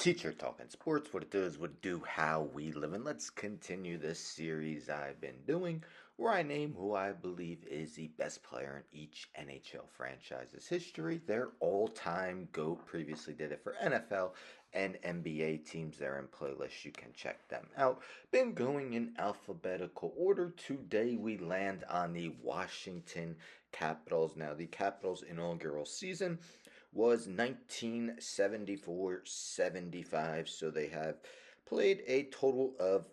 Teacher Talking Sports, what it does, what it do, how we live. And let's continue this series I've been doing where I name who I believe is the best player in each NHL franchise's history. Their all-time GOAT. Previously did it for NFL and NBA teams. They're in playlists. You can check them out. Been going in alphabetical order. Today we land on the Washington Capitals. Now the Capitals' inaugural season was 1974-75, so they have played a total of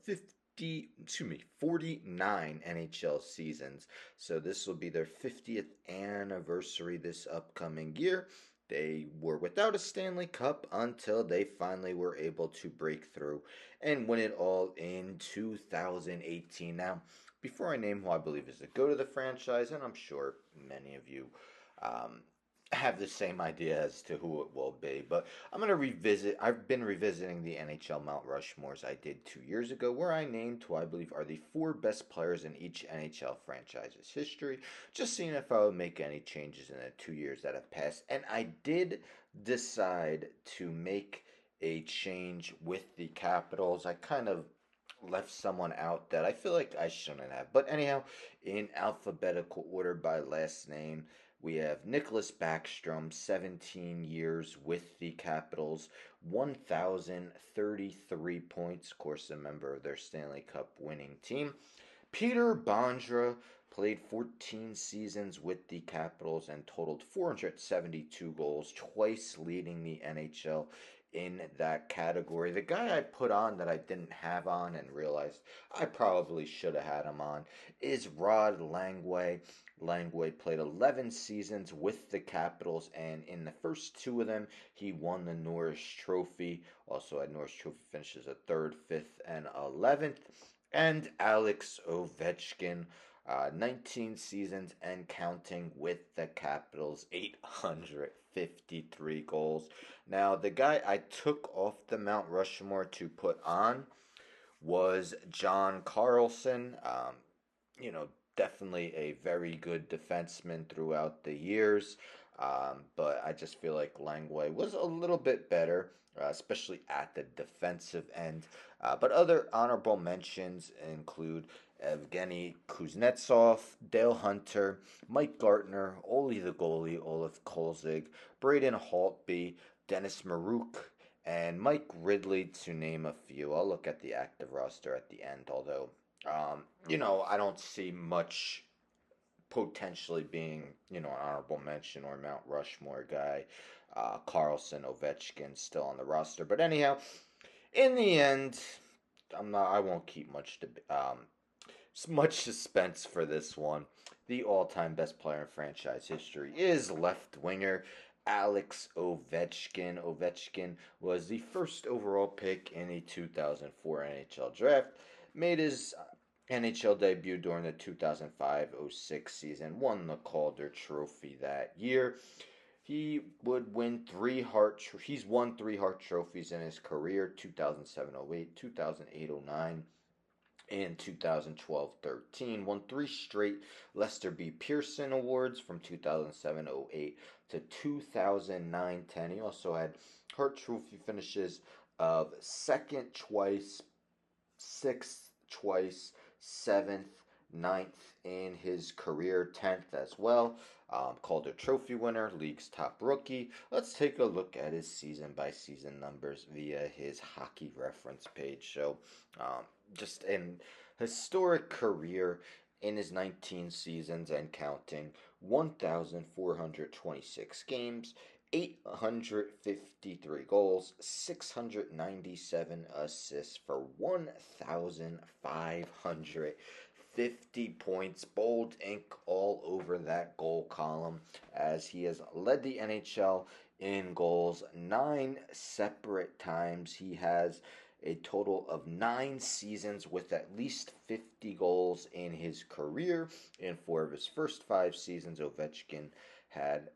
49 NHL seasons. So this will be their 50th anniversary this upcoming year. They were without a Stanley Cup until they finally were able to break through and win it all in 2018. Now, before I name who I believe is the GOAT of the franchise, and I'm sure many of you have the same idea as to who it will be, but I'm going to revisit. I've been revisiting the NHL Mount Rushmores I did 2 years ago, where I named who I believe are the four best players in each NHL franchise's history, just seeing if I would make any changes in the 2 years that have passed. And I did decide to make a change with the Capitals. I kind of left someone out that I feel like I shouldn't have. But anyhow, in alphabetical order by last name, we have Nicholas Backstrom, 17 years with the Capitals, 1,033 points, of course, a member of their Stanley Cup winning team. Peter Bondra played 14 seasons with the Capitals and totaled 472 goals, twice leading the NHL in that category. The guy I put on that I didn't have on and realized I probably should have had him on is Rod Langway. Langway played 11 seasons with the Capitals, and in the first two of them, he won the Norris Trophy. Also had Norris Trophy finishes at 3rd, 5th, and 11th. And Alex Ovechkin, 19 seasons and counting with the Capitals, 853 goals. Now, the guy I took off the Mount Rushmore to put on was John Carlson. Definitely a very good defenseman throughout the years. But I just feel like Langway was a little bit better, especially at the defensive end. But other honorable mentions include Evgeny Kuznetsov, Dale Hunter, Mike Gartner, Ole the goalie, Olaf Kolzig, Braden Holtby, Dennis Maruk, and Mike Ridley, to name a few. I'll look at the active roster at the end, although I don't see much potentially being, an honorable mention or Mount Rushmore guy. Carlson, Ovechkin still on the roster. But anyhow, in the end, I won't keep much suspense for this one. The all-time best player in franchise history is left winger Alex Ovechkin. Ovechkin was the first overall pick in the 2004 NHL draft. Made his NHL debut during the 2005-06 season. Won the Calder Trophy that year. He's won 3 Hart trophies in his career: 2007-08, 2008-09, and 2012-13. Won 3 straight Lester B. Pearson Awards from 2007-08 to 2009-10. He also had Hart Trophy finishes of 2nd twice, 6th twice, 7th, 9th in his career, 10th as well. Calder Trophy winner, league's top rookie. Let's take a look at his season-by-season numbers via his hockey reference page. So, just an historic career in his 19 seasons and counting, 1,426 games, 853 goals, 697 assists for 1,550 points. Bold ink all over that goal column, as he has led the NHL in goals 9 separate times. He has a total of 9 seasons with at least 50 goals in his career. In 4 of his first 5 seasons, Ovechkin had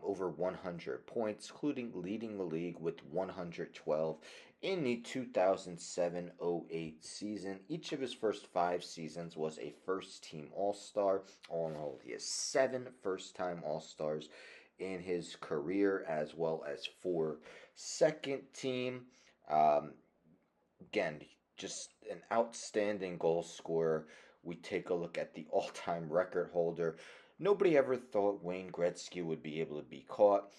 over 100 points, including leading the league with 112 in the 2007-08 season. Each of his first 5 seasons was a first-team All-Star. All in all, he has 7 first-time All-Stars in his career, as well as 4 second-team Um, Again, just an outstanding goal scorer. We take a look at the all-time record holder. Nobody ever thought Wayne Gretzky would be able to be caught.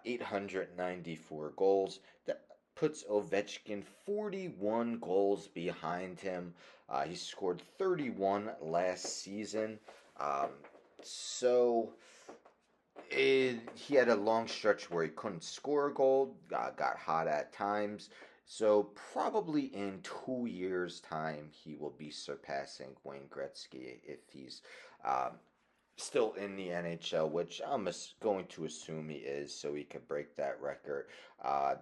894 goals. That puts Ovechkin 41 goals behind him. He scored 31 last season. Um, so he had a long stretch where he couldn't score a goal, got hot at times. So probably in 2 years' time, he will be surpassing Wayne Gretzky if he's um, still in the NHL, which I'm going to assume he is, so he could break that record.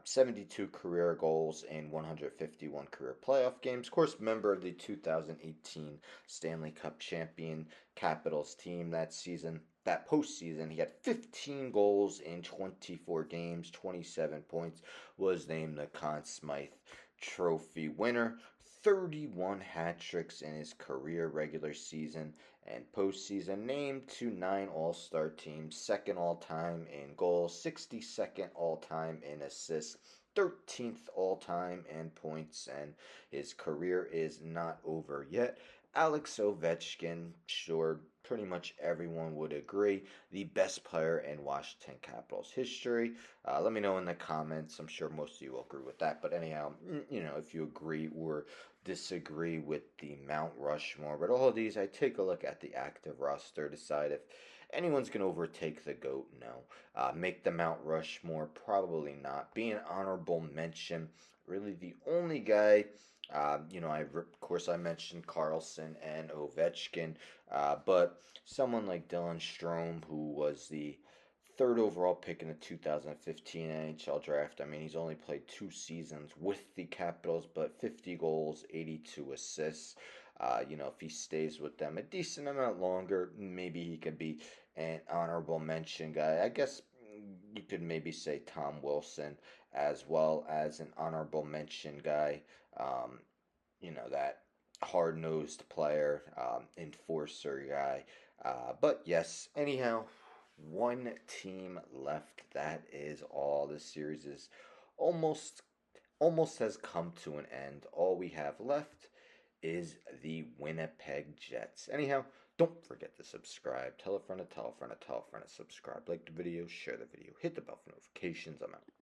72 career goals in 151 career playoff games. Of course, member of the 2018 Stanley Cup champion Capitals team that season. That postseason, he had 15 goals in 24 games, 27 points, was named the Conn Smythe Trophy winner. 31 hat tricks in his career regular season and postseason, named to 9 All-Star teams, second all-time in goals, 62nd all-time in assists, 13th all-time in points, and his career is not over yet. Alex Ovechkin, sure, pretty much everyone would agree, the best player in Washington Capitals history. Let me know in the comments. I'm sure most of you will agree with that. But anyhow, if you agree or disagree with the Mount Rushmore, but all of these, I take a look at the active roster, decide if anyone's going to overtake the GOAT. No. Make the Mount Rushmore, probably not. Be an honorable mention. Really, the only guy. Of course, I mentioned Carlson and Ovechkin, but someone like Dylan Strome, who was the third overall pick in the 2015 NHL draft. I mean, he's only played 2 seasons with the Capitals, but 50 goals, 82 assists. If he stays with them a decent amount longer, maybe he could be an honorable mention guy. I guess you could maybe say Tom Wilson as well as an honorable mention guy. Um, that hard nosed player, enforcer guy. But yes, anyhow, one team left. That is all. This series is almost almost has come to an end. All we have left is the Winnipeg Jets. Anyhow, don't forget to subscribe. Tell a friend to tell a friend to tell a friend to subscribe. Like the video, share the video, hit the bell for notifications. I'm out.